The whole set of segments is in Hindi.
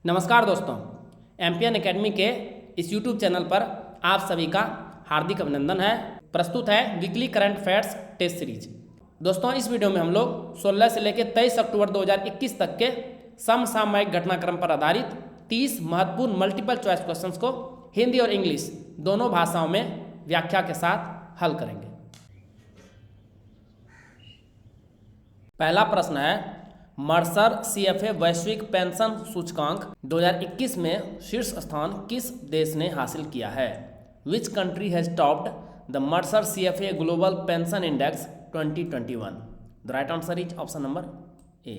नमस्कार दोस्तों, एमपीएन एकेडमी के इस यूट्यूब चैनल पर आप सभी का हार्दिक अभिनंदन है। प्रस्तुत है weekly current affairs test series. दोस्तों, इस वीडियो में हम लोग 16 से लेकर 23 अक्टूबर 2021 तक के समसामयिक घटनाक्रम पर आधारित 30 महत्वपूर्ण मल्टीपल चॉइस क्वेश्चंस को हिंदी और इंग्लिश दोनों भाषाओं में व्याख्या के साथ हल करेंगे। पहला प्रश्न है, मर्सर सीएफए वैश्विक पेंशन सूचकांक 2021 में शीर्ष स्थान किस देश ने हासिल किया है? Which country has topped the Mercer CFA global pension index 2021? The right answer is option number A,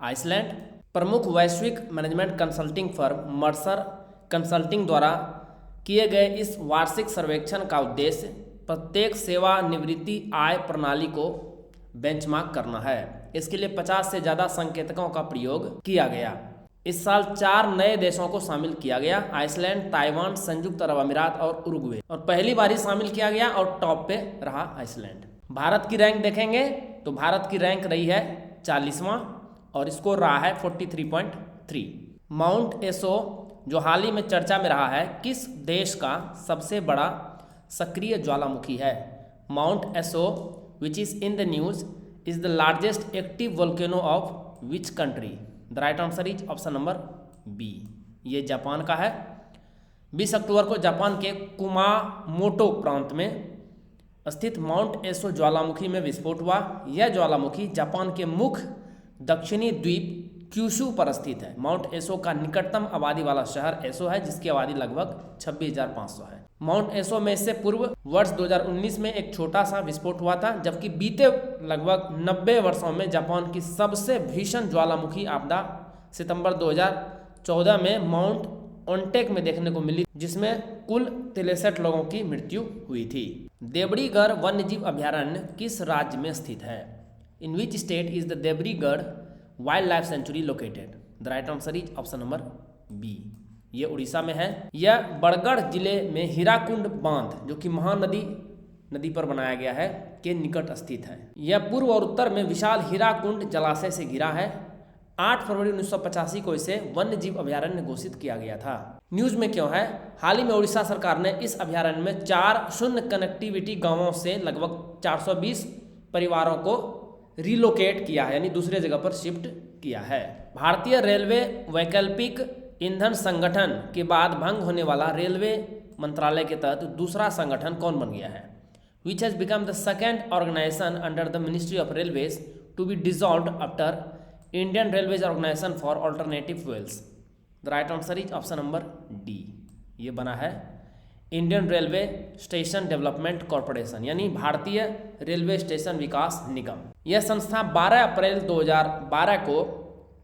Iceland. प्रमुख वैश्विक management consulting firm Mercer consulting द्वारा किए गए इस वार्षिक सर्वेक्षण का उद्देश्य प्रत्येक सेवानिवृत्ति आय प्रणाली को बेंचमार्क करना है। इसके लिए 50 से ज़्यादा संकेतकों का प्रयोग किया गया। इस साल 4 नए देशों को शामिल किया गया, आइसलैंड, ताइवान, संयुक्त अरब अमीरात और उरुग्वे, और पहली बार ही शामिल किया गया और टॉप पे रहा आइसलैंड। भारत की रैंक देखेंगे तो भारत की रैंक रही है 40वां और स्कोर रहा है 43.3। माउंट एसो जो हाल ही में चर्चा में रहा है, किस देश का सबसे बड़ा सक्रिय ज्वालामुखी है? माउंट एसो which is in the news is the largest active volcano of which country? The right answer is option number B, ये जापान का है। 20 अक्टूबर को जापान के कुमामोटो प्रांत में स्थित माउंट एसो ज्वालामुखी में विस्फोट हुआ। यह ज्वालामुखी जापान के मुख्य दक्षिणी द्वीप क्यूशू पर स्थित है। माउंट एसो का निकटतम आबादी वाला शहर एसो है, जिसकी आबादी लगभग 26,500 है। माउंट एसो में इससे पूर्व वर्ष 2019 में एक छोटा सा विस्फोट हुआ था, जबकि बीते लगभग 90 वर्षों में जापान की सबसे भीषण ज्वालामुखी आपदा सितंबर 2014 में माउंट ओंटेक में देखने को मिली, जिसमें कुल 63 लोगों की मृत्यु हुई थी। देवड़ीगढ़ वन्यजीव अभयारण्य किस राज्य में स्थित है? In which state is the देवड़ीगढ़ wildlife sanctuary located? The right answer is option number B, ये उड़ीसा में है। यह बरगढ़ जिले में हीराकुंड बांध, जो कि महानदी नदी पर बनाया गया है, के निकट स्थित है। यह पूर्व और उत्तर में विशाल हीराकुंड जलाशय से घिरा है। 8 फरवरी 1985 को इसे वन्यजीव अभयारण्य घोषित किया गया था। न्यूज में क्यों है? हाल ही में उड़ीसा सरकार ने इस अभयारण्य में 4 शून्य कनेक्टिविटी गांवों से लगभग 420 परिवारों को रिलोकेट किया है, यानी दूसरे जगह पर शिफ्ट किया है। भारतीय रेलवे वैकल्पिक ईंधन संगठन के बाद भंग होने वाला रेलवे मंत्रालय के तहत दूसरा संगठन कौन बन गया है? Which has become the second organization under the ministry of railways to be dissolved after Indian railways organization for alternative fuels? The right answer is option number D, ये बना है Indian railway station development corporation, यानी भारतीय रेलवे स्टेशन विकास निगम। यह संस्था 12 अप्रैल 2012 को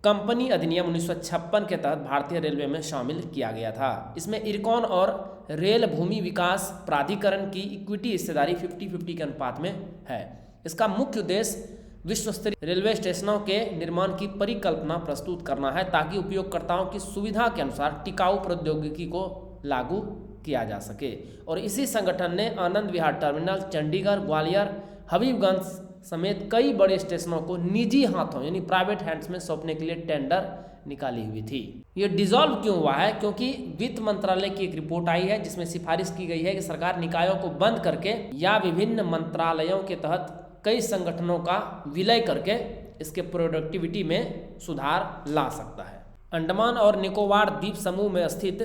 कंपनी अधिनियम 1956 के तहत भारतीय रेलवे में शामिल किया गया था। इसमें इरकॉन और रेल भूमि विकास प्राधिकरण की इक्विटी हिस्सेदारी 50-50 के अनुपात में है। इसका मुख्य उद्देश्य विश्व स्तरीय रेलवे स्टेशनों के निर्माण की परिकल्पना प्रस्तुत करना है, ताकि उपयोगकर्ताओं की सुविधा के अनुसार टिकाऊ प्रौद्योगिकी को लागू किया जा सके। और इसी संगठन ने आनंद विहार टर्मिनल, चंडीगढ़, ग्वालियर, हबीबगंज समेत कई बड़े स्टेशनों को निजी हाथों यानी प्राइवेट हैंड्स में सौंपने के लिए टेंडर निकाली हुई थी। ये डिसॉल्व क्यों हुआ है? क्योंकि वित्त मंत्रालय की एक रिपोर्ट आई है, जिसमें सिफारिश की गई है कि सरकार निकायों को बंद करके या विभिन्न मंत्रालयों के तहत कई संगठनों का विलय करके इसके प्रोडक्टिविटी में सुधार ला सकता है। अंडमान और निकोबार द्वीप समूह में स्थित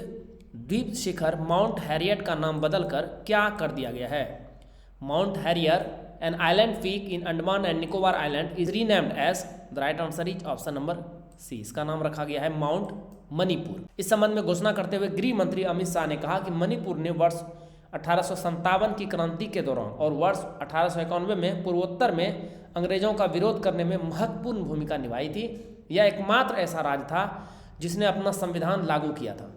द्वीप शिखर माउंट हैरियट का नाम बदलकर क्या कर दिया गया है? Mount Harriet an island peak in Andaman and Nicobar island is renamed as? The right answer is option number C, इसका नाम रखा गया है माउंट मणिपुर। इस संबंध में घोषणा करते हुए गृह मंत्री अमित शाह ने कहा कि मणिपुर ने वर्ष 1857 की क्रांति के दौरान और वर्ष 1891 में पूर्वोत्तर में अंग्रेजों का विरोध करने में महत्वपूर्ण भूमिका निभाई थी। यह एकमात्र ऐसा राज्य था जिसने अपना संविधान लागू किया था।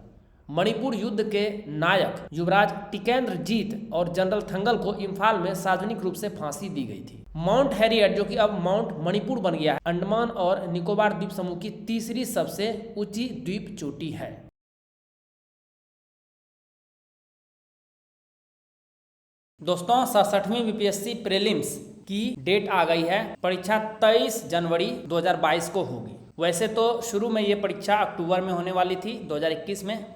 मणिपुर युद्ध के नायक युवराज टिकेंद्र जीत और जनरल थंगल को इम्फाल में सार्वजनिक रूप से फांसी दी गई थी। माउंट हैरियट, जो कि अब माउंट मणिपुर बन गया है, अंडमान और निकोबार द्वीप समूह की तीसरी सबसे ऊंची द्वीप चोटी है। दोस्तों, 67वीं बीपीएससी प्रीलिम्स की डेट आ गई है। परीक्षा 23 जनवरी 2022 को होगी। वैसे तो शुरू में ये परीक्षा अक्टूबर में होने वाली थी 2021 में,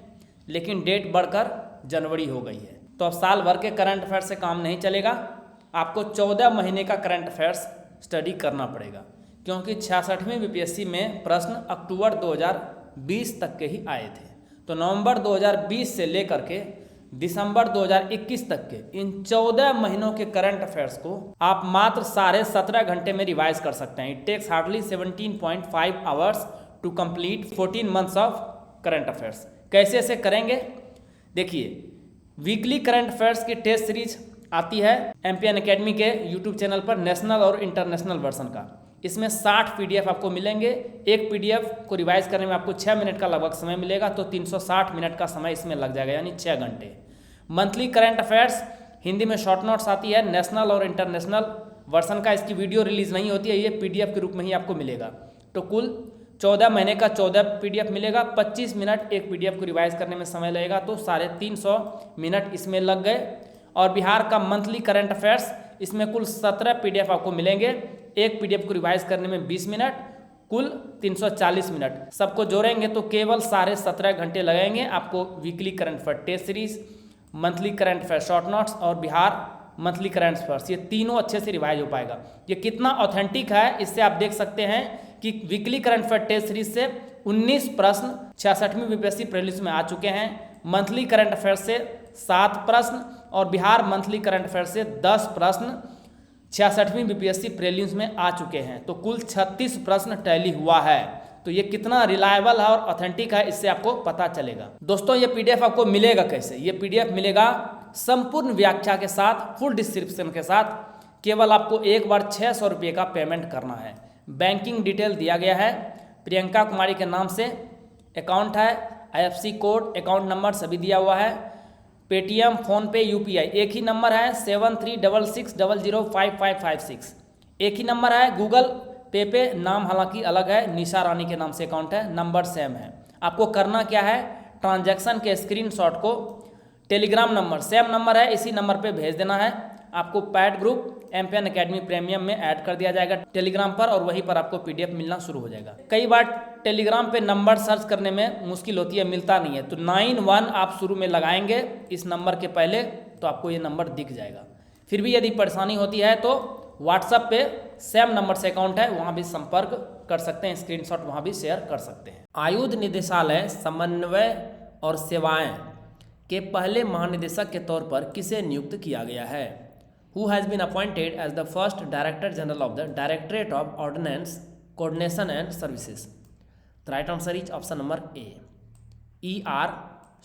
लेकिन डेट बढ़कर जनवरी हो गई है। तो अब साल भर के करंट अफेयर्स से काम नहीं चलेगा, आपको 14 महीने का करंट अफेयर्स स्टडी करना पड़ेगा, क्योंकि 66वीं बीपीएससी में प्रश्न अक्टूबर 2020 तक के ही आए थे। तो नवंबर 2020 से लेकर के दिसंबर 2021 तक के इन 14 महीनों के करंट अफेयर्स को आप मात्र 17.5 घंटे में रिवाइज कर सकते हैं। It takes hardly 17.5 hours to complete 14 months of current affairs. कैसे ऐसे करेंगे? देखिए, वीकली करंट अफेयर्स की टेस्ट सीरीज आती है एमपीएन एकेडमी के यूट्यूब चैनल पर, नेशनल और इंटरनेशनल वर्जन का। इसमें 60 पीडीएफ आपको मिलेंगे। एक पीडीएफ को रिवाइज करने में आपको 6 मिनट का लगभग समय मिलेगा, तो 360 मिनट का समय इसमें लग जाएगा, यानी 6 घंटे। मंथली करंट अफेयर्स हिंदी में शॉर्ट नोट्स आती है, नेशनल और इंटरनेशनल वर्जन का इसकी वीडियो रिलीज नहीं होती है, ये पीडीएफ के रूप में ही आपको मिलेगा। तो कुल 14 महीने का 14 पीडीएफ मिलेगा। 25 मिनट एक पीडीएफ को रिवाइज करने में समय लगेगा, तो 350 मिनट इसमें लग गए। और बिहार का मंथली करंट अफेयर्स, इसमें कुल 17 पीडीएफ आपको मिलेंगे। एक पीडीएफ को रिवाइज करने में 20 मिनट, कुल 340 मिनट। सबको जोड़ेंगे तो केवल 17.5 घंटे लगेंगे आपको weekly current affair test series, monthly current affair short notes और बिहार मंथली करंट अफेयर्स, ये तीनों अच्छे से रिवाइज हो पाएगा। ये कितना ऑथेंटिक है इससे आप देख सकते हैं कि weekly current affair test series से 19 प्रश्न 66वीं बीपीएससी प्रीलिम्स में आ चुके हैं, मंथली करंट अफेयर से 7 प्रश्न और बिहार मंथली करंट अफेयर से 10 प्रश्न 66वीं बीपीएससी प्रीलिम्स में आ चुके हैं। तो कुल 36 प्रश्न टैली हुआ है। तो ये कितना रिलायबल है और ऑथेंटिक है इससे आपको पता चलेगा। दोस्तों, ये पीडीएफ आपको मिलेगा कैसे? ये पीडीएफ मिलेगा संपूर्ण व्याख्या के साथ, फुल डिस्क्रिप्शन के साथ। केवल आपको एक बार 600 रुपये का पेमेंट करना है। बैंकिंग डिटेल दिया गया है, प्रियंका कुमारी के नाम से अकाउंट है, IFSC कोड, अकाउंट नंबर सभी दिया हुआ है। पेटीएम, फ़ोनपे, UPI एक ही नंबर है, 7366005556 एक ही नंबर है। गूगल पे पे नाम हालांकि अलग है, निशा रानी के नाम से अकाउंट है, नंबर सेम है। आपको करना क्या है? ट्रांजैक्शन के स्क्रीनशॉट को टेलीग्राम नंबर, सेम नंबर है, इसी नंबर पे भेज देना है। आपको pad group MPN academy premium में ऐड कर दिया जाएगा टेलीग्राम पर, और वहीं पर आपको पीडीएफ मिलना शुरू हो जाएगा। कई बार टेलीग्राम पे नंबर सर्च करने में मुश्किल होती है, मिलता नहीं है, तो 91 आप शुरू में लगाएंगे इस नंबर के पहले, तो आपको ये नंबर दिख जाएगा। फिर भी यदि परेशानी होती है तो व्हाट्सएप पे सेम नंबर से अकाउंट है, वहाँ भी संपर्क कर सकते हैं, स्क्रीनशॉट वहाँ भी शेयर कर सकते हैं। आयुध निदेशालय समन्वय और सेवाएं के पहले महानिदेशक के तौर पर किसे नियुक्त किया गया है? Who has been appointed as the first Director General of the Directorate of Ordnance Coordination and Services? The right answer is option number A, E.R.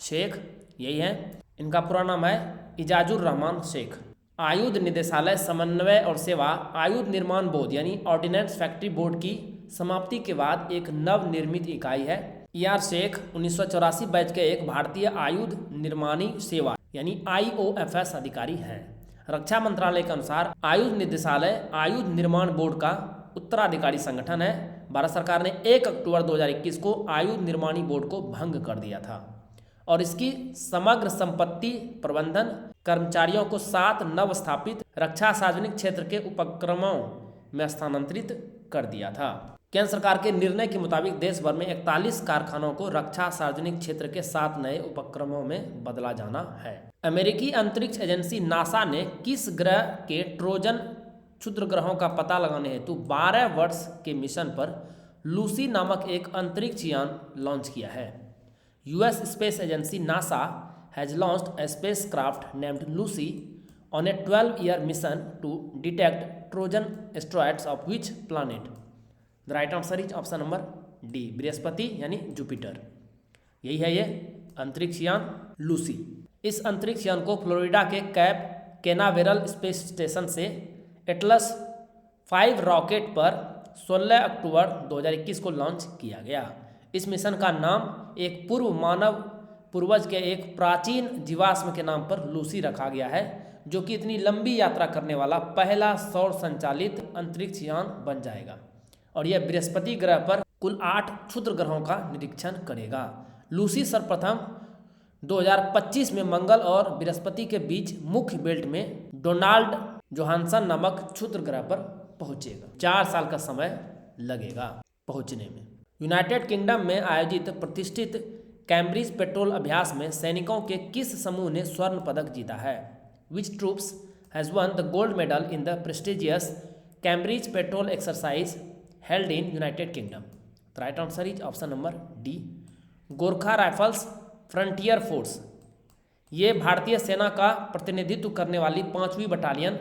Sheikh, यही है। इनका पूरा नाम है इजाजुर रहमान शेख। आयुध निदेशालय समन्वय और सेवा आयुध निर्माण बोर्ड यानी ऑर्डिनेंस फैक्ट्री बोर्ड की समाप्ति के बाद एक नवनिर्मित इकाई है। E.R. शेख 1984 बैच के एक भारतीय आयुध निर्माणी सेवा यानी IOFS अधिकारी हैं। रक्षा मंत्रालय के अनुसार आयुध निदेशालय आयुध निर्माण बोर्ड का उत्तराधिकारी संगठन है। भारत सरकार ने 1 अक्टूबर 2021 को आयुध निर्माणी बोर्ड को भंग कर दिया था और इसकी समग्र संपत्ति प्रबंधन कर्मचारियों को 7 नव स्थापित रक्षा सार्वजनिक क्षेत्र के उपक्रमों में स्थानांतरित कर दिया था। केंद्र सरकार के निर्णय के मुताबिक देश भर में 41 कारखानों को रक्षा सार्वजनिक क्षेत्र के 7 नए उपक्रमों में बदला जाना है। अमेरिकी अंतरिक्ष एजेंसी नासा ने किस ग्रह के ट्रोजन क्षुद्र ग्रहों का पता लगाने हेतु 12 वर्ष के मिशन पर लूसी नामक एक अंतरिक्ष यान लॉन्च किया है? US space agency NASA has launched a spacecraft named Lucy on a 12-year mission to detect Trojan asteroids of which planet? The right answer is option number D, Brihaspati यानी जुपिटर। यही है ये अंतरिक्ष यान लूसी। इस अंतरिक्ष यान को फ्लोरिडा के कैप केनावेरल स्पेस स्टेशन से एटलस 5 रॉकेट पर 16 अक्टूबर 2021 को लॉन्च किया गया। इस मिशन का नाम एक पूर्व मानव पूर्वज के एक प्राचीन जीवाश्म के नाम पर लूसी रखा गया है, जो कि इतनी लंबी यात्रा करने वाला पहला सौर संचालित अंतरिक्ष यान बन जाएगा और यह बृहस्पति ग्रह पर कुल 8 क्षुद्र ग्रहों का निरीक्षण करेगा। लूसी सर्वप्रथम 2025 में मंगल और बृहस्पति के बीच मुख्य बेल्ट में डोनाल्ड जोहानसन नामक क्षुद्र ग्रह पर पहुंचेगा। 4 साल का समय लगेगा पहुंचने में। यूनाइटेड किंगडम में आयोजित प्रतिष्ठित कैम्ब्रिज पेट्रोल अभ्यास में सैनिकों के किस समूह ने स्वर्ण पदक जीता है? Which troops has won the gold medal in the prestigious Cambridge patrol exercise held in United Kingdom? The right answer is option number D, Gorkha Rifles Frontier Force. ये भारतीय सेना का प्रतिनिधित्व करने वाली 5वीं battalion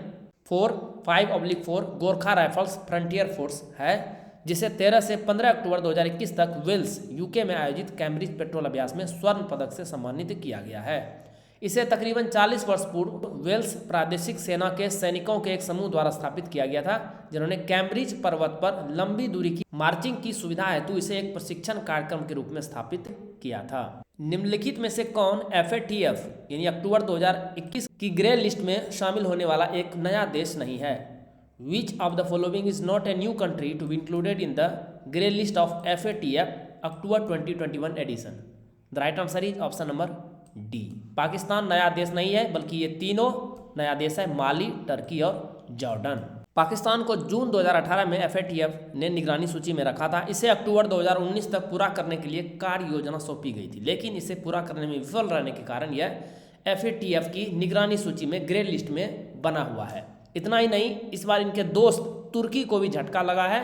4-5/4 Gorkha Rifles Frontier Force है, जिसे 13 से 15 अक्टूबर 2021 तक वेल्स यूके में आयोजित कैम्ब्रिज पेट्रोल अभ्यास में स्वर्ण पदक से सम्मानित किया गया है। इसे तकरीबन 40 वर्ष पूर्व वेल्स प्रादेशिक सेना के सैनिकों के एक समूह द्वारा स्थापित किया गया था, जिन्होंने कैम्ब्रिज पर्वत पर लंबी दूरी की मार्चिंग की सुविधा हेतु इसे एक प्रशिक्षण कार्यक्रम के रूप में स्थापित किया था। निम्नलिखित में से कौन FATF यानी अक्टूबर 2021 की ग्रे लिस्ट में शामिल होने वाला एक नया देश नहीं है? Which of the following is not a new country to be included in the grey list of FATF October 2021 edition? The right answer is option number D. Pakistan नया देश नहीं है, बल्कि ये तीनों नया देश है, माली, टर्की और जॉर्डन। पाकिस्तान को जून 2018 में FATF ने निगरानी सूची में रखा था। इसे अक्टूबर 2019 तक पूरा करने के लिए कार्य योजना सौंपी गई थी, लेकिन इसे पूरा करने में विफल रहने के कारण यह FATF की निगरानी सूची में ग्रे लिस्ट में बना हुआ है। इतना ही नहीं, इस बार इनके दोस्त तुर्की को भी झटका लगा है।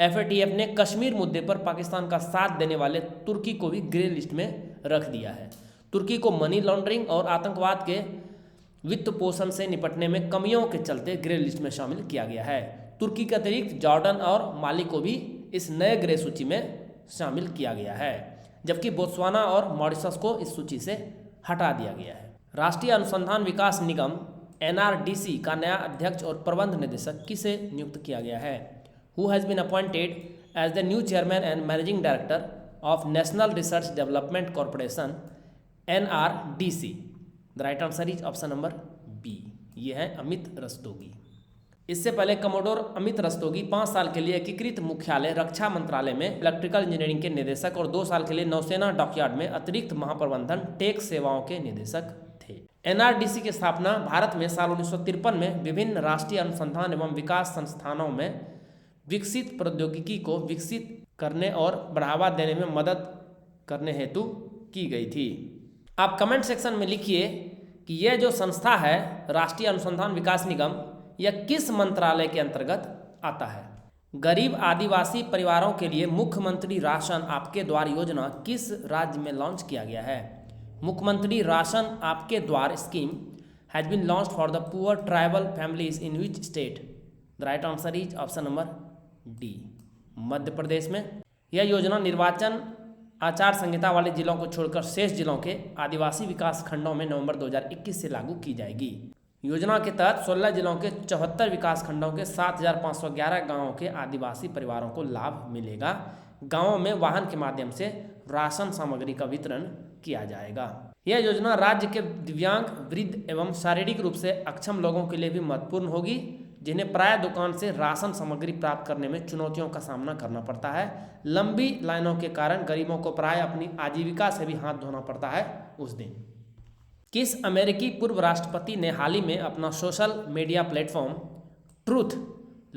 FATF ने कश्मीर मुद्दे पर पाकिस्तान का साथ देने वाले तुर्की को भी ग्रे लिस्ट में रख दिया है। तुर्की को मनी लॉन्ड्रिंग और आतंकवाद के वित्त पोषण से निपटने में कमियों के चलते ग्रे लिस्ट में शामिल किया गया है। तुर्की के अतिरिक्त जॉर्डन और माली को भी इस नए ग्रे सूची में शामिल किया गया है, जबकि बोत्सवाना और मॉरिशस को इस सूची से हटा दिया गया है। राष्ट्रीय अनुसंधान विकास निगम NRDC का नया अध्यक्ष और प्रबंध निदेशक किसे नियुक्त किया गया है? Who has been appointed as the new chairman and managing director of national research development corporation NRDC? The right answer is option number B, ये है अमित रस्तोगी। इससे पहले कमोडोर अमित रस्तोगी 5 साल के लिए एकीकृत मुख्यालय रक्षा मंत्रालय में इलेक्ट्रिकल इंजीनियरिंग के निदेशक और 2 साल के लिए नौसेना डॉकयार्ड में अतिरिक्त महाप्रबंधन टेक सेवाओं के निदेशक थे। NRDC की स्थापना भारत में साल 1953 में विभिन्न राष्ट्रीय अनुसंधान एवं विकास संस्थानों में विकसित प्रौद्योगिकी को विकसित करने और बढ़ावा देने में मदद करने हेतु की गई थी। आप कमेंट सेक्शन में लिखिए कि यह जो संस्था है राष्ट्रीय अनुसंधान विकास निगम, यह किस मंत्रालय के अंतर्गत आता है? गरीब आदिवासी परिवारों के लिए मुख्यमंत्री राशन आपके द्वार योजना किस राज्य में लॉन्च किया गया है? मुख्यमंत्री Rashan Aapke Dwar scheme has been launched for the poor tribal families in which state? The right answer is option number D, Madhya Pradesh में। यह योजना निर्वाचन आचार संहिता वाले जिलों को छोड़कर शेष जिलों के आदिवासी विकास खंडों में नवंबर 2021 से लागू की जाएगी। योजना के तहत 16 जिलों के 74 विकास खंडों के 7,511 गाँवों के आदिवासी परिवारों को लाभ मिलेगा। गाँवों में वाहन के माध्यम से राशन सामग्री का वितरण किया जाएगा। यह योजना राज्य के दिव्यांग, वृद्ध एवं शारीरिक रूप से अक्षम लोगों के लिए भी महत्वपूर्ण होगी, जिन्हें प्राय दुकान से राशन सामग्री प्राप्त करने में चुनौतियों का सामना करना पड़ता है। लंबी लाइनों के कारण गरीबों को प्राय अपनी आजीविका से भी हाथ धोना पड़ता है उस दिन। किस अमेरिकी पूर्व राष्ट्रपति ने हाल ही में अपना social media platform Truth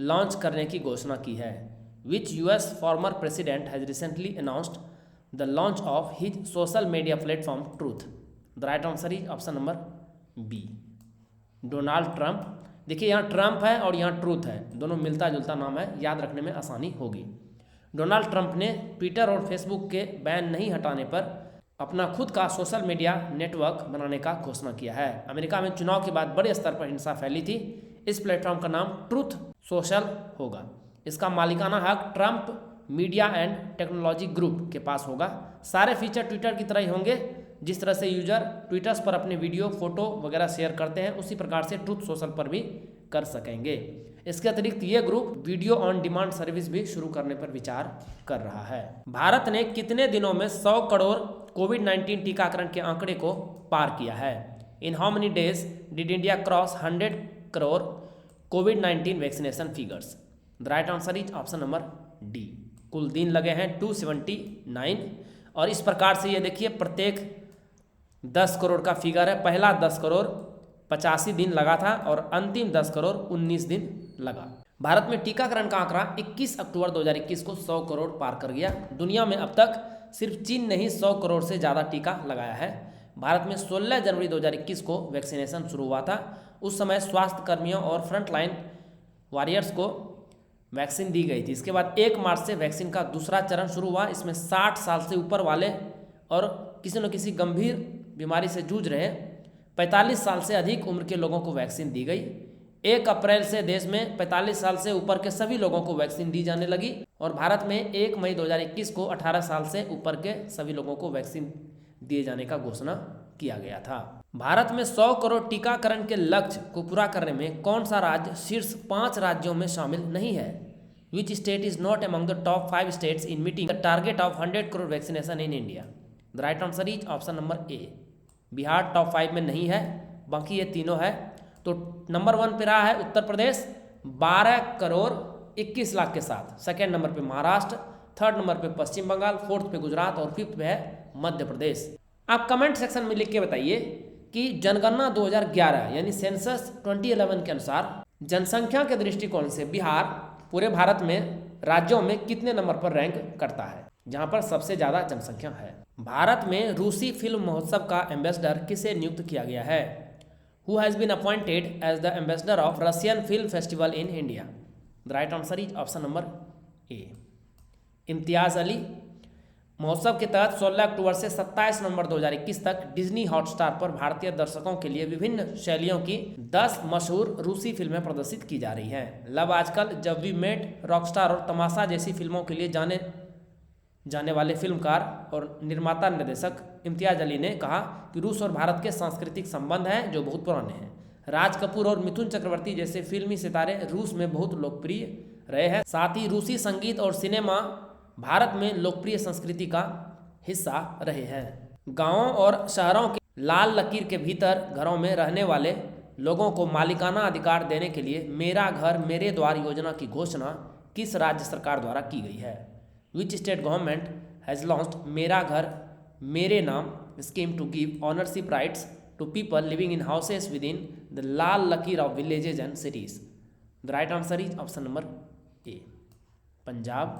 launch करने की घोषणा की है? Which US former president has recently announced the launch of his social media platform Truth? The right answer is option number B, Donald Trump. देखिए यहाँ ट्रंप है और यहाँ ट्रूथ है, दोनों मिलता जुलता नाम है, याद रखने में आसानी होगी। डोनाल्ड ट्रंप ने ट्विटर और फेसबुक के बैन नहीं हटाने पर अपना खुद का सोशल मीडिया नेटवर्क बनाने का घोषणा किया है। अमेरिका में चुनाव के बाद बड़े स्तर पर हिंसा फैली थी। इस प्लेटफॉर्म का नाम ट्रूथ सोशल होगा। इसका मालिकाना हक Trump media and technology group के पास होगा। सारे फीचर ट्विटर की तरह ही होंगे। जिस तरह से यूजर ट्विटर्स पर अपने वीडियो, फोटो वगैरह शेयर करते हैं, उसी प्रकार से ट्रूथ सोशल पर भी कर सकेंगे। इसके अतिरिक्त ये group video on demand service भी शुरू करने पर विचार कर रहा है। भारत ने कितने दिनों में 100 करोड़ कोविड-19 टीकाकरण के आंकड़े को पार किया है? In how many days did India cross 100 crore covid vaccination figures? The right answer is option number D, कुल दिन लगे हैं 279। और इस प्रकार से ये देखिए प्रत्येक 10 करोड़ का फिगर है। पहला 10 करोड़ 85 दिन लगा था और अंतिम 10 करोड़ 19 दिन लगा। भारत में टीकाकरण का आंकड़ा 21 अक्टूबर 2021 को 100 करोड़ पार कर गया। दुनिया में अब तक सिर्फ चीन ने ही 100 करोड़ से ज़्यादा टीका लगाया है। भारत में 16 जनवरी 2021 को वैक्सीनेशन शुरू हुआ था। उस समय स्वास्थ्य कर्मियों और फ्रंटलाइन वॉरियर्स को वैक्सीन दी गई थी। इसके बाद 1 मार्च से वैक्सीन का दूसरा चरण शुरू हुआ। इसमें 60 साल से ऊपर वाले और किसी न किसी गंभीर बीमारी से जूझ रहे 45 साल से अधिक उम्र के लोगों को वैक्सीन दी गई। 1 अप्रैल से देश में 45 साल से ऊपर के सभी लोगों को वैक्सीन दी जाने लगी और भारत में 1 मई 2021 को 18 साल से ऊपर के सभी लोगों को वैक्सीन दिए जाने का घोषणा किया गया था। भारत में 100 करोड़ टीकाकरण के लक्ष्य को पूरा करने में कौन सा राज्य शीर्ष 5 राज्यों में शामिल नहीं है? विच state is not among the top 5 states in meeting the target of 100 crore vaccination in India? The right answer is option number A. Bihar top 5 में नहीं है, बाकी ये तीनों है। तो नंबर 1 पे रहा है उत्तर प्रदेश 12 करोड़ 21 लाख के साथ। सेकेंड नंबर पे महाराष्ट्र, थर्ड नंबर पे पश्चिम बंगाल, फोर्थ पे गुजरात और फिफ्थ पे है मध्य प्रदेश। आप कमेंट सेक्शन में लिख के बताइए कि जनगणना 2011 यानी सेंसस 2011 के अनुसार जनसंख्या के दृष्टिकोण से बिहार पूरे भारत में राज्यों में कितने नंबर पर रैंक करता है, जहां पर सबसे ज्यादा जनसंख्या है। भारत में रूसी फिल्म महोत्सव का एम्बेसडर किसे नियुक्त किया गया है? Who has been appointed as the ambassador of Russian Film Festival in India? The right answer is option number A. Imtiaz Ali. महोत्सव के तहत 16 अक्टूबर से 27 नवंबर 2021 तक डिज्नी हॉटस्टार पर भारतीय दर्शकों के लिए विभिन्न शैलियों की 10 मशहूर रूसी फिल्में प्रदर्शित की जा रही हैं। लव आजकल, जब वी मेट, रॉकस्टार और तमाशा जैसी फिल्मों के लिए जाने वाले फिल्मकार और निर्माता निर्देशक इम्तियाज अली ने कहा कि रूस और भारत के सांस्कृतिक संबंध हैं जो बहुत पुराने हैं। राज कपूर और मिथुन चक्रवर्ती जैसे फिल्मी सितारे रूस में बहुत लोकप्रिय रहे हैं। साथ ही रूसी संगीत और सिनेमा भारत में लोकप्रिय संस्कृति का हिस्सा रहे हैं। गांवों और शहरों के लाल लकीर के भीतर घरों में रहने वाले लोगों को मालिकाना अधिकार देने के लिए मेरा घर मेरे द्वार योजना की घोषणा किस राज्य सरकार द्वारा की गई है? Which state government has launched मेरा घर मेरे नाम scheme to give ownership rights to people living in houses within the लाल लकीर of villages and cities? The right answer is option number A. Punjab.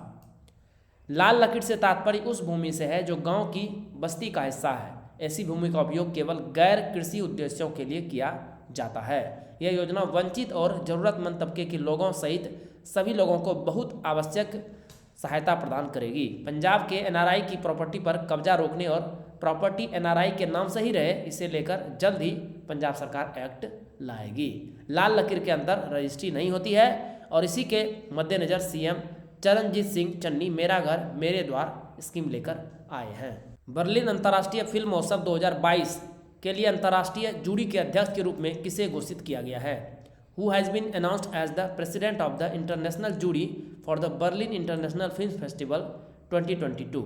लाल लकीर से तात्पर्य उस भूमि से है जो गांव की बस्ती का हिस्सा है। ऐसी भूमि का उपयोग केवल गैर कृषि उद्देश्यों के लिए किया जाता है। यह योजना वंचित और जरूरतमंद तबके के लोगों सहित सभी लोगों को बहुत आवश्यक सहायता प्रदान करेगी। पंजाब के एनआरआई की प्रॉपर्टी पर कब्जा रोकने और प्रॉपर्टी एनआरआई के नाम से ही रहे, इसे लेकर जल्द ही पंजाब सरकार एक्ट लाएगी। लाल लकीर के अंदर रजिस्ट्री नहीं होती है और इसी के मद्देनजर सीएम चरणजीत सिंह चन्नी मेरा घर मेरे द्वार स्कीम लेकर आए हैं। बर्लिन अंतर्राष्ट्रीय फिल्म महोत्सव 2022 के लिए अंतर्राष्ट्रीय जूरी के अध्यक्ष के रूप में किसे घोषित किया गया है? Who has been announced as the president of the international jury for the Berlin International Film Festival 2022?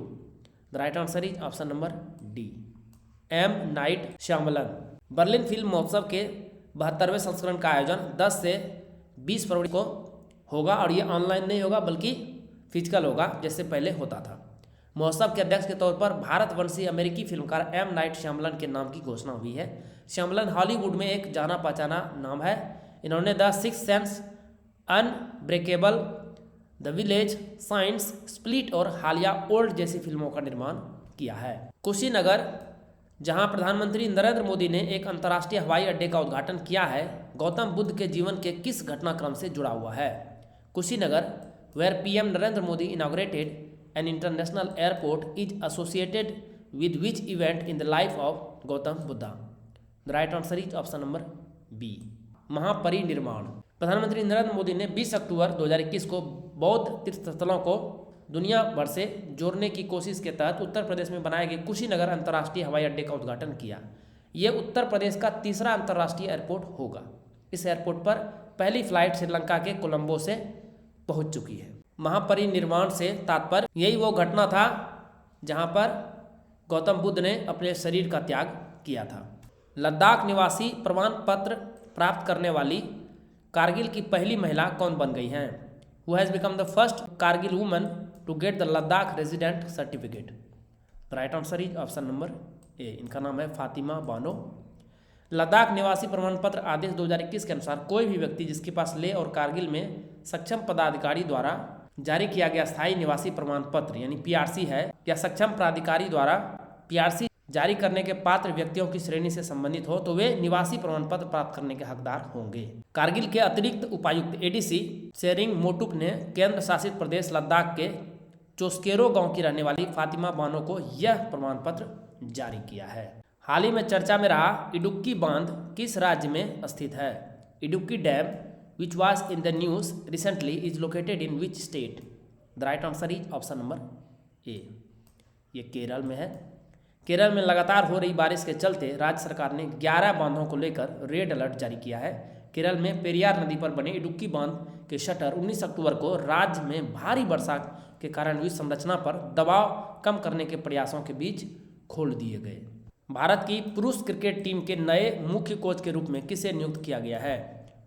The right answer is option number D. M. Night Shyamalan। Berlin film महोत्सव के 72वें संस्करण का आयोजन 10 से 20 फरवरी को होगा और ये ऑनलाइन नहीं होगा बल्कि फिजिकल होगा जैसे पहले होता था। महोत्सव के अध्यक्ष के तौर पर भारतवंशी अमेरिकी फिल्मकार एम नाइट श्यामलन के नाम की घोषणा हुई है। श्यामलन हॉलीवुड में एक जाना पहचाना नाम है। इन्होंने the sixth sense, unbreakable, the village, science, split और हालिया ओल्ड जैसी फिल्मों का निर्माण किया है। कुशीनगर, जहां प्रधानमंत्री नरेंद्र मोदी ने एक अंतर्राष्ट्रीय हवाई अड्डे का उद्घाटन किया है, गौतम बुद्ध के जीवन के किस घटनाक्रम से जुड़ा हुआ है? Kushinagar, where PM Narendra Modi inaugurated an international airport, is associated with which event in the life of Gautam Buddha? The right answer is option number B, Mahaparinirvana. प्रधानमंत्री नरेंद्र मोदी ने 20 अक्टूबर 2021 को बौद्ध तीर्थस्थलों को दुनिया भर से जोड़ने की कोशिश के तहत उत्तर प्रदेश में बनाए गए कुशीनगर अंतर्राष्ट्रीय हवाई अड्डे का उद्घाटन किया। यह उत्तर प्रदेश का तीसरा अंतर्राष्ट्रीय एयरपोर्ट होगा। इस एयरपोर्ट पर पहली फ्लाइट श्रीलंका के कोलंबो से पहुंच चुकी है। महापरिनिर्वाण से तात्पर्य यही वो घटना था जहां पर गौतम बुद्ध ने अपने शरीर का त्याग किया था। लद्दाख निवासी प्रमाण पत्र प्राप्त करने वाली कारगिल की पहली महिला कौन बन गई हैं? Who has become the first Kargil woman to get the Ladakh resident certificate? The right answer is option number A. इनका नाम है फातिमा बानो। लद्दाख निवासी प्रमाण पत्र आदेश 2021 के अनुसार कोई भी व्यक्ति जिसके पास लेह और कारगिल में सक्षम पदाधिकारी द्वारा जारी किया गया स्थायी निवासी प्रमाण पत्र यानी पीआरसी है या सक्षम प्राधिकारी द्वारा पीआरसी जारी करने के पात्र व्यक्तियों की श्रेणी से संबंधित हो तो वे निवासी प्रमाण पत्र प्राप्त करने के हकदार होंगे। कारगिल के अतिरिक्त उपायुक्त एडीसी शेरिंग मोटुप ने केंद्र शासित प्रदेश लद्दाख के चोस्केरो गांव की रहने वाली फातिमा बानो को यह प्रमाण पत्र जारी किया है। हाल ही में चर्चा में रहा इडुक्की बांध किस राज्य में स्थित है? Idukki dam which was in the news recently is located in which state? The right answer is option number ए, ये केरल में है। केरल में लगातार हो रही बारिश के चलते राज्य सरकार ने 11 बांधों को लेकर रेड अलर्ट जारी किया है। केरल में पेरियार नदी पर बने इडुक्की बांध के शटर 19 अक्टूबर को राज्य में भारी वर्षा के कारण हुई संरचना पर दबाव कम करने के प्रयासों के बीच खोल दिए गए। भारत की पुरुष क्रिकेट टीम के नए मुख्य कोच के रूप में किसे नियुक्त किया गया है?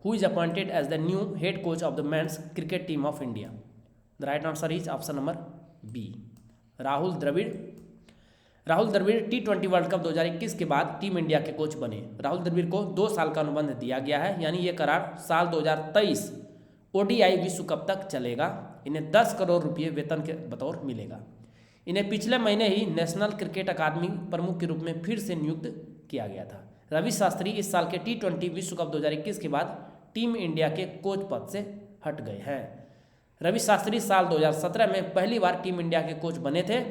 Who is appointed as the new head coach of the men's cricket team of India? The right answer is option number B, Rahul Dravid. Rahul Dravid T20 world cup 2021 के बाद टीम इंडिया के कोच बने। राहुल द्रविड़ को 2 साल का अनुबंध दिया गया है, यानी ये करार साल 2023 ODI विश्व कप तक चलेगा। इन्हें 10 करोड़ रुपये वेतन के बतौर मिलेगा। इन्हें पिछले महीने ही नेशनल क्रिकेट अकादमी प्रमुख के रूप में फिर से नियुक्त किया गया था। रवि शास्त्री इस साल के T20 विश्व कप 2021 के बाद टीम इंडिया के कोच पद से हट गए हैं। रवि शास्त्री साल 2017 में पहली बार टीम इंडिया के कोच बने थे।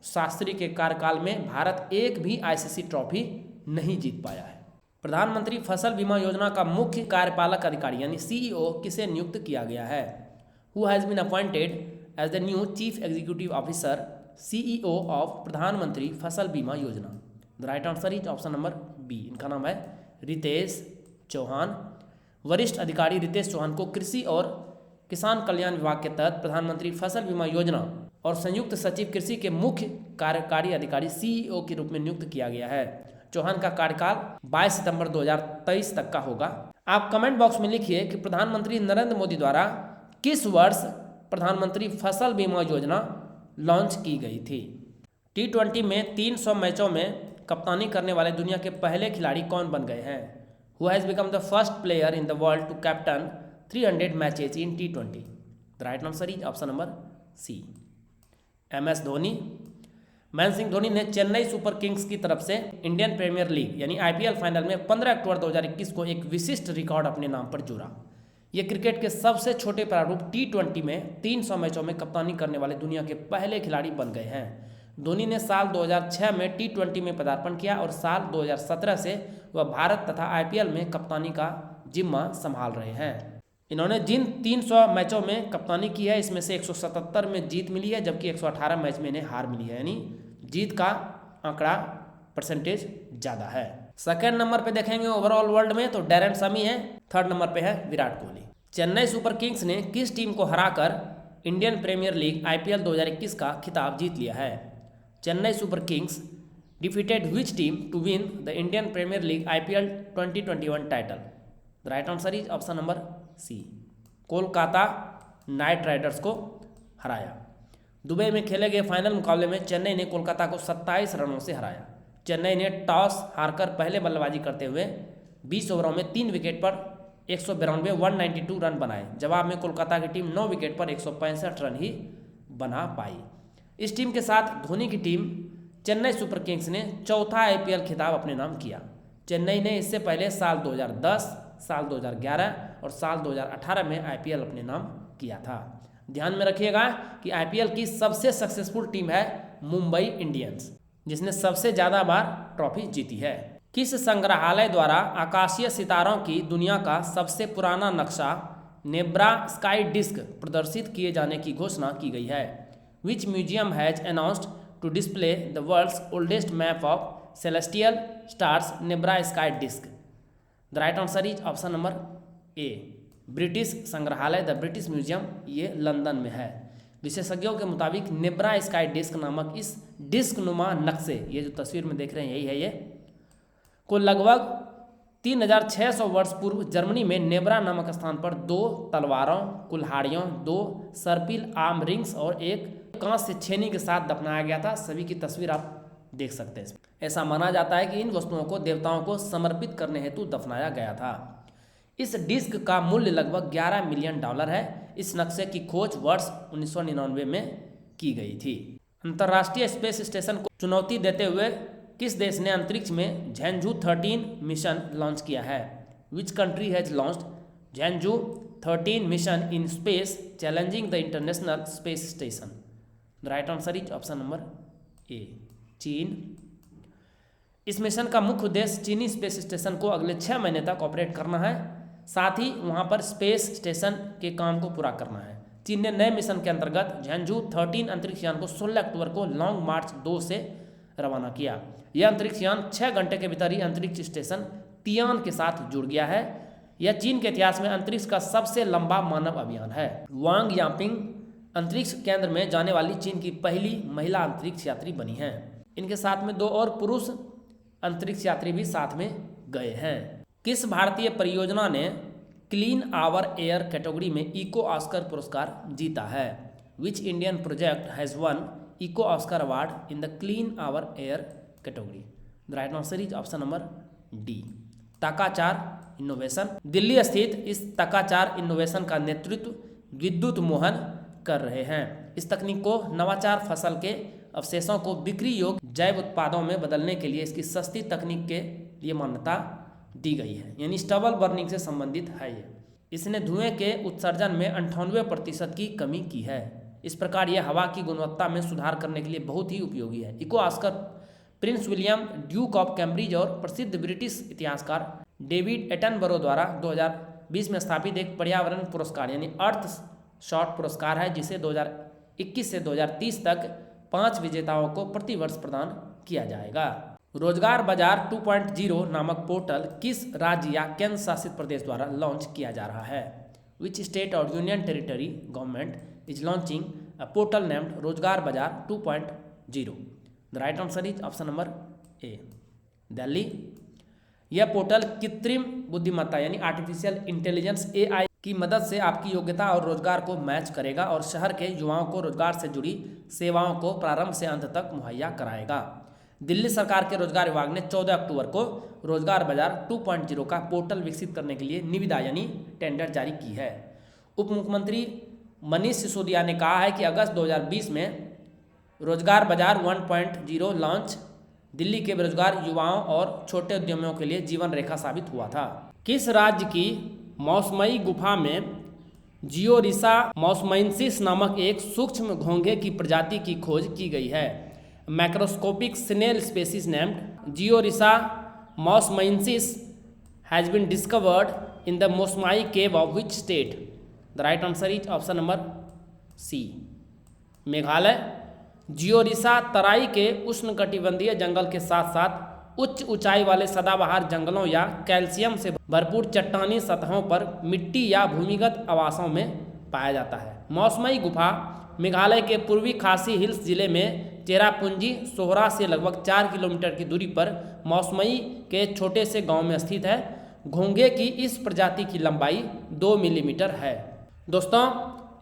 शास्त्री के कार्यकाल में भारत एक भी ICC ट्रॉफी नहीं जीत पाया है। प्रधानमंत्री फसल बीमा योजना का मुख्य कार्यपालक अधिकारी यानी CEO किसे नियुक्त किया गया है? Who has been appointed as the new chief executive officer CEO of Pradhan Mantri Fasal Bima Yojana? The right answer is option number B, इनका नाम है रितेश चौहान। वरिष्ठ अधिकारी रितेश चौहान को कृषि और किसान कल्याण विभाग के तहत प्रधानमंत्री फसल बीमा योजना और संयुक्त सचिव कृषि के मुख्य कार्यकारी अधिकारी CEO के रूप में नियुक्त किया गया है। चौहान का कार्यकाल 22 सितंबर 2023 तक का होगा। आप कमेंट बॉक्स में लिखिए कि प्रधानमंत्री नरेंद्र मोदी द्वारा किस वर्ष प्रधानमंत्री फसल बीमा योजना लॉन्च की गई थी? T20 में 300 मैचों में कप्तानी करने वाले दुनिया के पहले खिलाड़ी कौन बन गए हैं? Who has become the first player in the world to captain 300 matches in T20? The right answer is option number C, MS Dhoni. Mahendra Singh Dhoni ने चेन्नई सुपर किंग्स की तरफ से इंडियन प्रीमियर लीग यानी IPL फाइनल में 15 अक्टूबर 2021 को एक विशिष्ट रिकॉर्ड अपने नाम पर जोड़ा। ये क्रिकेट के सबसे छोटे प्रारूप T20 में 300 मैचों में कप्तानी करने वाले दुनिया के पहले खिलाड़ी बन गए हैं। धोनी ने साल 2006 में T20 में पदार्पण किया और साल 2017 से वह भारत तथा IPL में कप्तानी का जिम्मा संभाल रहे हैं। इन्होंने जिन 300 मैचों में कप्तानी की है इसमें से 177 में जीत मिली है, जबकि 118 मैच में इन्हें हार मिली है, यानी जीत का आंकड़ा परसेंटेज ज़्यादा है। सेकेंड नंबर पे देखेंगे ओवरऑल वर्ल्ड में तो डैरेन समी है। थर्ड नंबर पे है विराट कोहली। चेन्नई सुपर किंग्स ने किस टीम को हराकर इंडियन प्रीमियर लीग IPL 2021 का खिताब जीत लिया है? Chennai super kings defeated which team to win the Indian premier league IPL 2021 title? The right answer is option number C, Kolkata knight riders को हराया। दुबई में खेले गए फाइनल मुकाबले में चेन्नई ने कोलकाता को 27 रनों से हराया। चेन्नई ने टॉस हारकर पहले बल्लेबाजी करते हुए 20 ओवरों में 3 विकेट पर 192 रन बनाए। जवाब में कोलकाता की टीम 9 विकेट पर 165 रन ही बना पाई। इस टीम के साथ धोनी की टीम चेन्नई सुपर किंग्स ने चौथा IPL खिताब अपने नाम किया। चेन्नई ने इससे पहले साल 2010, साल 2011 और साल 2018 में IPL अपने नाम किया था। ध्यान में रखिएगा कि IPL की सबसे सक्सेसफुल टीम है मुंबई इंडियंस, जिसने सबसे ज़्यादा बार ट्रॉफी जीती है। किस संग्रहालय द्वारा आकाशीय सितारों की दुनिया का सबसे पुराना नक्शा नेब्रा स्काई डिस्क प्रदर्शित किए जाने की घोषणा की गई है? Which museum has announced to display the world's oldest map of celestial stars Nebra sky disc? The right answer is option number A, British संग्रहालय द ब्रिटिश म्यूजियम, ये लंदन में है। विशेषज्ञों के मुताबिक नेब्रा स्काई डिस्क नामक इस डिस्क नुमा नक्शे, ये जो तस्वीर में देख रहे हैं यही है, ये को लगभग 3600 वर्ष पूर्व जर्मनी में नेब्रा नामक स्थान पर 2 तलवारों, कुल्हाड़ियों, 2 सर्पिल आर्म रिंग्स और एक कांस्य छेनी के साथ दफनाया गया था। सभी की तस्वीर आप देख सकते हैं। ऐसा माना जाता है कि इन वस्तुओं को देवताओं को समर्पित करने हेतु दफनाया गया था। इस डिस्क का मूल्य लगभग $11 मिलियन है। इस नक्शे की खोज वर्ष 1999 में की गई थी। अंतर्राष्ट्रीय स्पेस स्टेशन को चुनौती देते हुए किस देश ने अंतरिक्ष में झेंझू 13 मिशन लॉन्च किया है? Which country has launched Shenzhou 13 mission in space challenging the international space station? The right answer is option number A, चीन। इस मिशन का मुख्य उद्देश्य चीनी स्पेस स्टेशन को अगले 6 महीने तक ऑपरेट करना है, साथ ही वहां पर स्पेस स्टेशन के काम को पूरा करना है। चीन ने नए मिशन के अंतर्गत झेंझू 13 अंतरिक्ष यान को 16 अक्टूबर को लॉन्ग मार्च 2 से रवाना किया। यह अंतरिक्ष यान 6 घंटे के भीतर ही अंतरिक्ष स्टेशन तियान के साथ जुड़ गया है। यह चीन के इतिहास में अंतरिक्ष का सबसे लंबा मानव अभियान है। वांग यापिंग अंतरिक्ष केंद्र में जाने वाली चीन की पहली महिला अंतरिक्ष यात्री बनी हैं। इनके साथ में 2 और पुरुष अंतरिक्ष यात्री भी साथ में गए हैं। किस भारतीय परियोजना ने क्लीन आवर एयर कैटेगरी में इको ऑस्कर पुरस्कार जीता है? Which Indian project has won eco Oscar award in the clean our air category? The right answer is option number D, Takachar innovation. Delhi स्थित इस तकाचार इनोवेशन का नेतृत्व विद्युत मोहन कर रहे हैं। इस तकनीक को नवाचार फसल के अवशेषों को बिक्री योग्य जैव उत्पादों में बदलने के लिए इसकी सस्ती तकनीक के लिए मान्यता दी गई है, यानी स्टबल बर्निंग से संबंधित है ये। इसने धुएं के उत्सर्जन में 98% की कमी की है। इस प्रकार यह हवा की गुणवत्ता में सुधार करने के लिए बहुत ही उपयोगी है। Eco Oscar prince William duke of Cambridge और प्रसिद्ध ब्रिटिश इतिहासकार डेविड एटनबरो द्वारा 2020 में स्थापित एक पर्यावरण पुरस्कार यानी अर्थ शॉट पुरस्कार है, जिसे 2021 से 2030 तक 5 विजेताओं को प्रतिवर्ष प्रदान किया जाएगा। रोजगार बाजार 2.0 नामक पोर्टल किस राज्य या केंद्र शासित प्रदेश द्वारा लॉन्च किया जा रहा है? विच स्टेट और union territory government is launching a portal named रोजगार बाजार 2.0? The right answer is option number ए, दिल्ली। यह पोर्टल कृत्रिम बुद्धिमत्ता यानी आर्टिफिशियल इंटेलिजेंस AI की मदद से आपकी योग्यता और रोजगार को मैच करेगा और शहर के युवाओं को रोजगार से जुड़ी सेवाओं को प्रारंभ से अंत तक मुहैया कराएगा। दिल्ली सरकार के रोजगार विभाग ने 14 अक्टूबर को रोजगार बाजार 2.0 का पोर्टल विकसित करने के लिए निविदा यानी टेंडर जारी की है। उप मुख्यमंत्री मनीष सिसोदिया ने कहा है कि अगस्त 2020 में रोजगार बाजार 1.0 लॉन्च दिल्ली के बेरोजगार युवाओं और छोटे उद्यमियों के लिए जीवन रेखा साबित हुआ था। किस राज्य की मौसमई गुफा में जियोरिसा मौसमैंसिस नामक एक सूक्ष्म घोंघे की प्रजाति की खोज की गई है? Macroscopic snail species named Georissa mawsmaiensis has been discovered in the Mawsmai cave of which state? The right answer is option number C, Meghalaya. Georissa Terai के उष्णकटिबंधीय जंगल के साथ साथ उच्च ऊंचाई वाले सदाबहार जंगलों या कैल्शियम से भरपूर चट्टानी सतहों पर मिट्टी या भूमिगत आवासों में पाया जाता है। मौसमई गुफा मेघालय के पूर्वी खासी हिल्स जिले में चेरापूंजी सोहरा से लगभग 4 किलोमीटर की दूरी पर मौसमई के छोटे से गांव में स्थित है। घोंघे की इस प्रजाति की लंबाई 2 मिलीमीटर है। दोस्तों,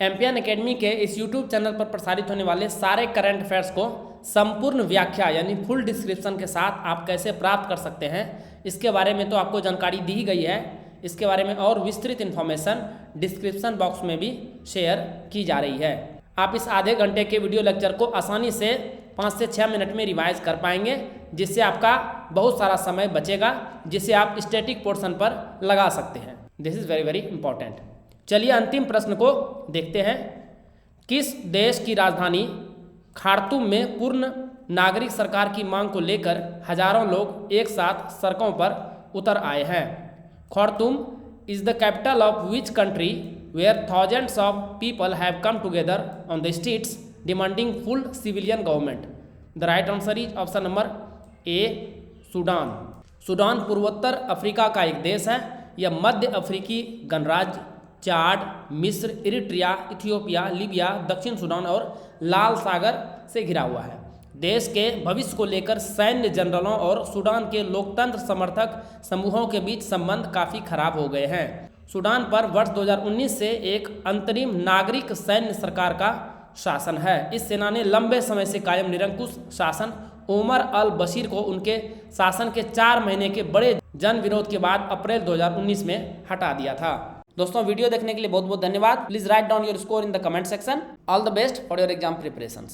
एम्पियन एकेडमी के इस यूट्यूब चैनल पर प्रसारित होने वाले सारे करंट अफेयर्स को संपूर्ण व्याख्या यानी फुल डिस्क्रिप्शन के साथ आप कैसे प्राप्त कर सकते हैं, इसके बारे में तो आपको जानकारी दी गई है। इसके बारे में और विस्तृत इन्फॉर्मेशन डिस्क्रिप्शन बॉक्स में भी शेयर की जा रही है। आप इस आधे घंटे के वीडियो लेक्चर को आसानी से 5 से 6 मिनट में रिवाइज कर पाएंगे, जिससे आपका बहुत सारा समय बचेगा, जिसे आप स्टैटिक पोर्शन पर लगा सकते हैं। This is very very important. चलिए अंतिम प्रश्न को देखते हैं। किस देश की राजधानी खार्तूम में पूर्ण नागरिक सरकार की मांग को लेकर हजारों लोग एक साथ सड़कों पर उतर आए हैं? Khartoum is the capital of which country where thousands of people have come together on the streets demanding full civilian government? The right answer is option number A, Sudan. Sudan पूर्वोत्तर अफ्रीका का एक देश है। यह मध्य अफ्रीकी गणराज्य चाड, मिस्र, इरिट्रिया, इथियोपिया, लीबिया, दक्षिण सूडान और लाल सागर से घिरा हुआ है। देश के भविष्य को लेकर सैन्य जनरलों और सूडान के लोकतंत्र समर्थक समूहों के बीच संबंध काफ़ी खराब हो गए हैं। सूडान पर वर्ष 2019 से एक अंतरिम नागरिक सैन्य सरकार का शासन है। इस सेना ने लंबे समय से कायम निरंकुश शासन उमर अल बशीर को उनके शासन के 4 महीने के बड़े जन विरोध के बाद अप्रैल 2019 में हटा दिया था। दोस्तों वीडियो देखने के लिए बहुत बहुत धन्यवाद। Please write down your score in the comment section. All the best for your exam preparations.